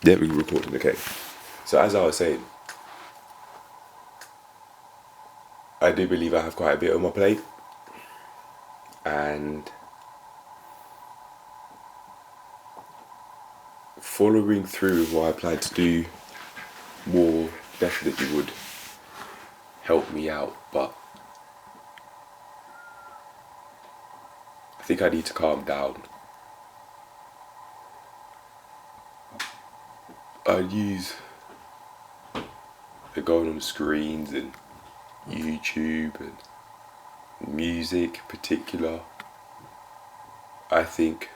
Yeah, we're recording, okay. So as I was saying, I do believe I have quite a bit on my plate, and following through with what I plan to do more definitely would help me out, but I think I need to calm down. I use the going on screens and YouTube and music in particular. I think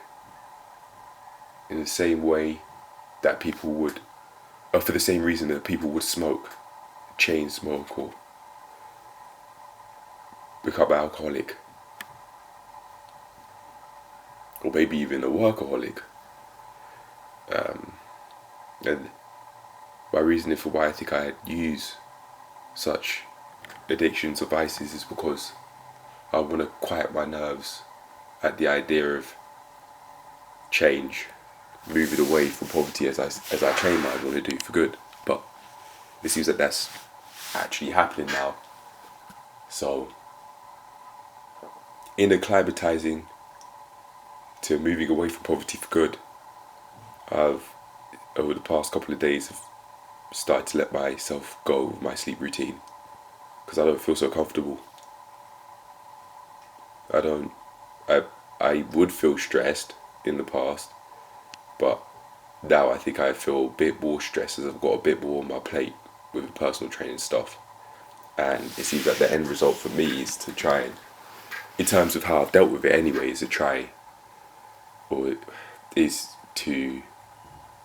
in the same way that people would, or for the same reason that people would smoke, chain smoke, or become alcoholic, or maybe even a workaholic. And my reasoning for why I think I use such addictions or vices is because I want to quiet my nerves at the idea of change, moving away from poverty as I train my want to do for good. But it seems that that's actually happening now. So, in acclimatizing to moving away from poverty for good, I've over the past couple of days have started to let myself go with my sleep routine because I don't feel so comfortable. I don't. I would feel stressed in the past, but now I think I feel a bit more stressed as I've got a bit more on my plate with the personal training stuff. And it seems that the end result for me is to try and, in terms of how I've dealt with it anyway, is to try, or is to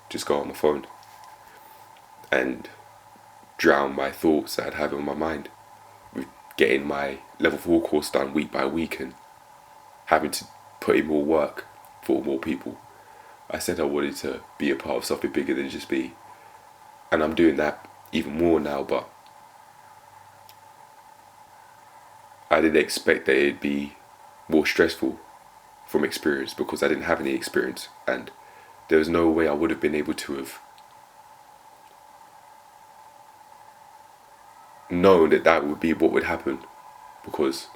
just go on my phone and drown my thoughts that I'd have on my mind with getting my level 4 course done week by week and having to put in more work for more people. I said I wanted to be a part of something bigger than just me, and I'm doing that even more now, but I didn't expect that it'd be more stressful from experience because I didn't have any experience, and there was no way I would have been able to have known that that would be what would happen because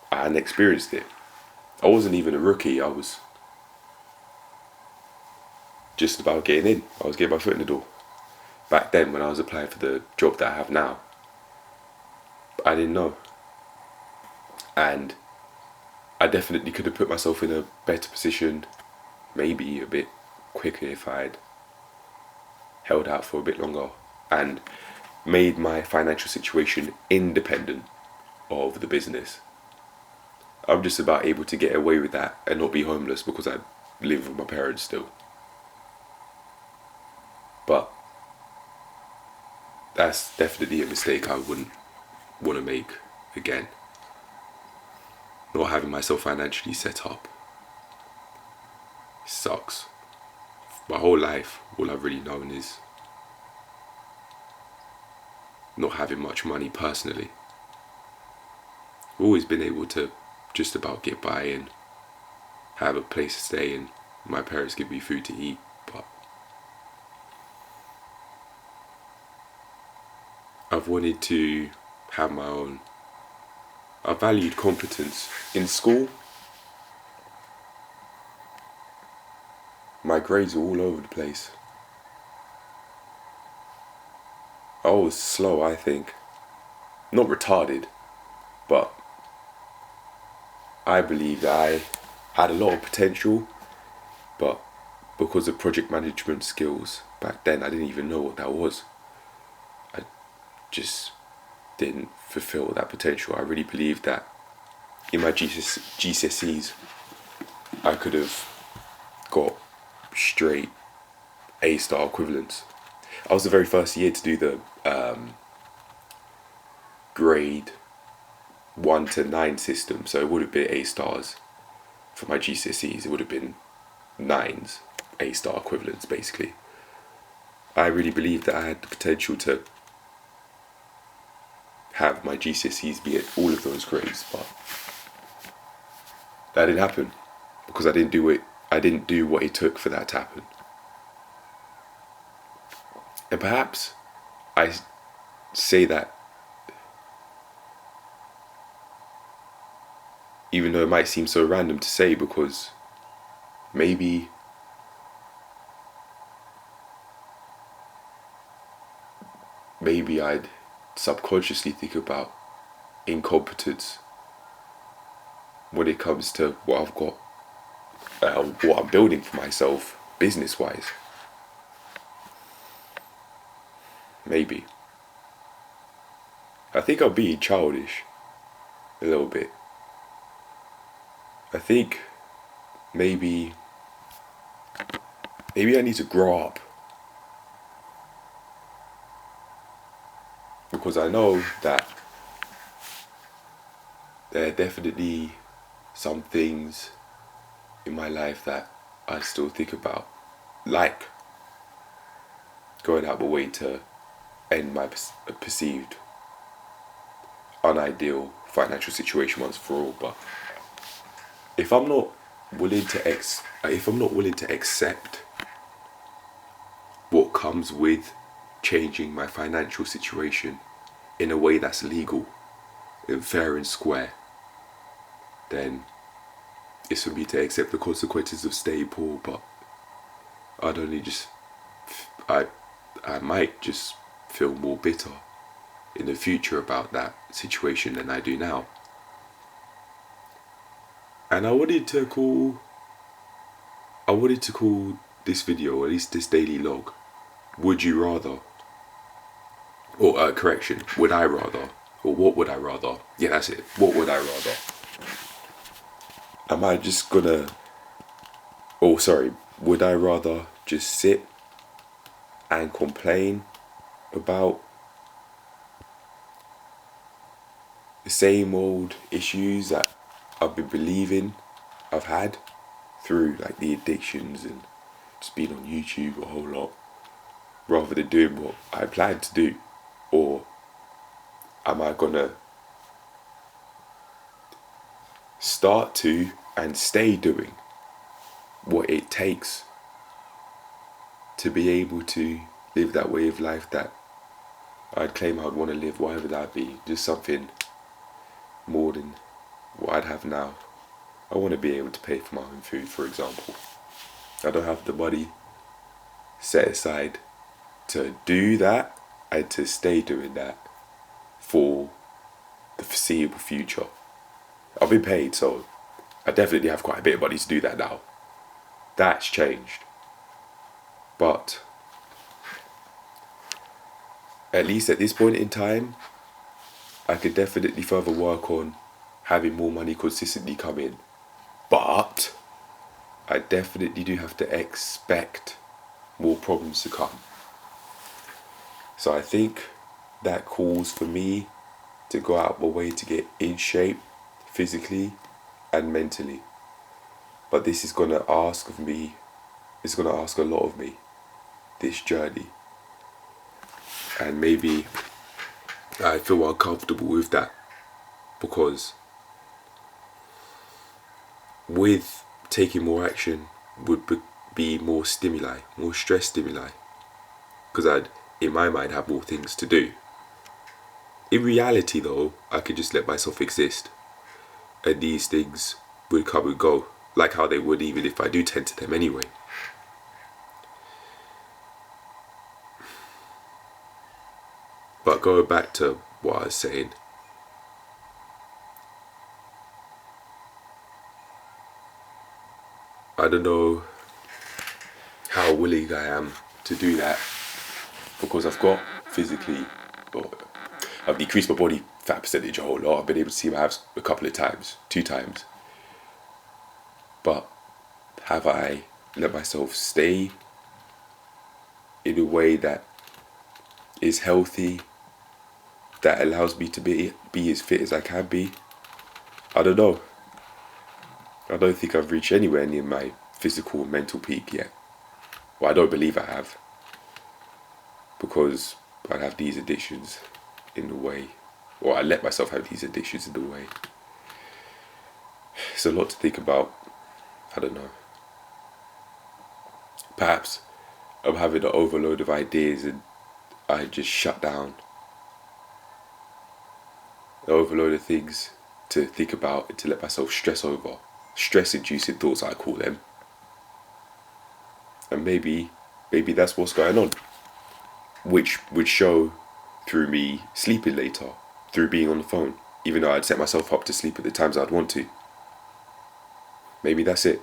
I hadn't experienced it. I wasn't even a rookie, I was just about getting in. I was getting my foot in the door. Back then, when I was applying for the job that I have now, I didn't know. And I definitely could have put myself in a better position, maybe a bit quicker if I'd held out for a bit longer and made my financial situation independent of the business. I'm just about able to get away with that and not be homeless because I live with my parents still. But that's definitely a mistake I wouldn't want to make again. Not having myself financially set up sucks. My whole life, all I've really known is not having much money personally. I've always been able to just about get by and have a place to stay and my parents give me food to eat, but I've wanted to have my own. I valued competence. In school, my grades were all over the place. I was slow, I think. Not retarded, but I believe that I had a lot of potential, but because of project management skills back then, I didn't even know what that was. I just didn't fulfill that potential. I really believed that in my GCSEs, I could have got straight A-star equivalents. I was the very first year to do the grade 1 to 9 system, so it would have been A-stars. For my GCSEs, it would have been 9s, A-star equivalents basically. I really believed that I had the potential to have my GCSEs be at all of those grades, but that didn't happen because I didn't do it. I didn't do what it took for that to happen. And perhaps I say that even though it might seem so random to say, because maybe I'd subconsciously think about incompetence when it comes to what I've got, what I'm building for myself business wise. Maybe. I think I'm being childish a little bit. I think maybe I need to grow up, because I know that there are definitely some things in my life that I still think about, like going out my way to end my perceived unideal financial situation once for all. But if I'm not willing to accept what comes with changing my financial situation in a way that's legal and fair and square, then it's for me to accept the consequences of staying poor. But I might just feel more bitter in the future about that situation than I do now. And I wanted to call this video, or at least this daily log, Would You Rather? Or correction, Would I Rather? Or What Would I Rather? Yeah, that's it. What would I rather? Am I just gonna... Oh, sorry. Would I rather just sit and complain about the same old issues that I've been believing I've had through like the addictions and just being on YouTube a whole lot, rather than doing what I planned to do? Or am I gonna start to and stay doing what it takes to be able to live that way of life that I'd claim I'd want to live, whatever that be, just something more than what I'd have now? I want to be able to pay for my own food, for example. I don't have the money set aside to do that and to stay doing that for the foreseeable future. I've been paid, so I definitely have quite a bit of money to do that now. That's changed. But at least at this point in time, I could definitely further work on having more money consistently come in. But I definitely do have to expect more problems to come. So I think that calls for me to go out my way to get in shape physically and mentally. But this is going to ask of me, it's going to ask a lot of me, this journey. And maybe I feel uncomfortable with that, because with taking more action would be more stimuli, more stress stimuli, because I'd, in my mind, have more things to do. In reality though, I could just let myself exist, and these things would come and go, like how they would even if I do tend to them anyway. But going back to what I was saying, I don't know how willing I am to do that, because I've got physically, well, I've decreased my body fat percentage a whole lot. I've been able to see my abs a couple of times, 2 times. But have I let myself stay in a way that is healthy, that allows me to be as fit as I can be? I don't know. I don't think I've reached anywhere near my physical and mental peak yet. Well, I don't believe I have, because I have these addictions in the way, or I let myself have these addictions in the way. It's a lot to think about. I don't know. Perhaps I'm having an overload of ideas and I had just shut down an overload of things to think about and to let myself stress over. Stress inducing thoughts, I call them. And maybe that's what's going on. Which would show through me sleeping later, through being on the phone, even though I'd set myself up to sleep at the times I'd want to. Maybe that's it.